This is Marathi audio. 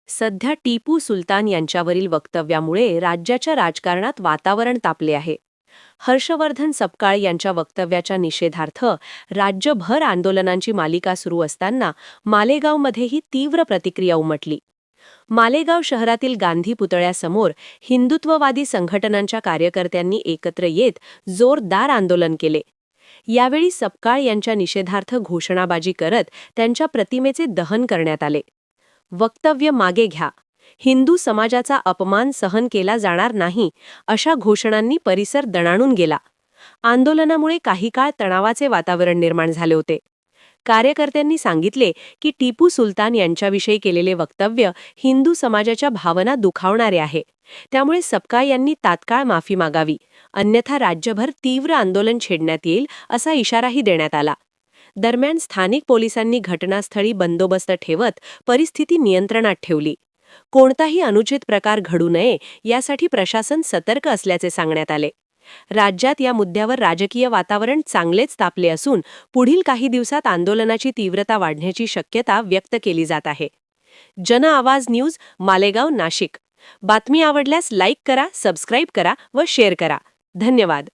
सध्या टिपू सुलतान यांच्यावरील वक्तव्यामुळे राज्याच्या राजकारणात वातावरण तापले आहे. हर्षवर्धन सपकाळ यांच्या वक्तव्याच्या निषेधार्थ राज्यभर आंदोलनांची मालिका सुरू असताना मालेगावमध्येही तीव्र प्रतिक्रिया उमटली. मालेगाव शहरातील गांधी पुतळ्यासमोर हिंदुत्ववादी संघटनांच्या कार्यकर्त्यांनी एकत्र येत जोरदार आंदोलन केले. यावेळी सपकाळ यांच्या निषेधार्थ घोषणाबाजी करत त्यांच्या प्रतिमेचे दहन करण्यात आले. वक्तव्य मागे घ्या, हिंदू समाजाचा अपमान सहन केला जाणार नाही, अशा घोषणांनी परिसर दणाणून गेला. आंदोलनामुळे काही काळ तणावाचे वातावरण निर्माण झाले होते. कार्यकर्त्यांनी सांगितले की टिपू सुलतान यांच्याविषयी केलेले वक्तव्य हिंदू समाजाच्या भावना दुखावणारे आहे. त्यामुळे सपकाळ यांनी तात्काळ माफी मागावी, अन्यथा राज्यभर तीव्र आंदोलन छेडण्यात येईल असा इशाराही देण्यात आला. दरम्यान स्थानिक पोलिसांनी घटनास्थळी बंदोबस्त ठेवत परिस्थिती नियंत्रणात ठेवली. कोणताही अनुचित प्रकार घडू नये यासाठी प्रशासन सतर्क असल्याचे सांगण्यात आले. राज्यात या मुद्द्यावर राजकीय वातावरण चांगलेच तापले असून पुढील काही दिवसात आंदोलनाची तीव्रता वाढण्याची शक्यता व्यक्त केली जात आहे. जन आवाज न्यूज, मालेगाव, नाशिक. बातमी आवडल्यास लाईक करा, सबस्क्राईब करा व शेअर करा. धन्यवाद.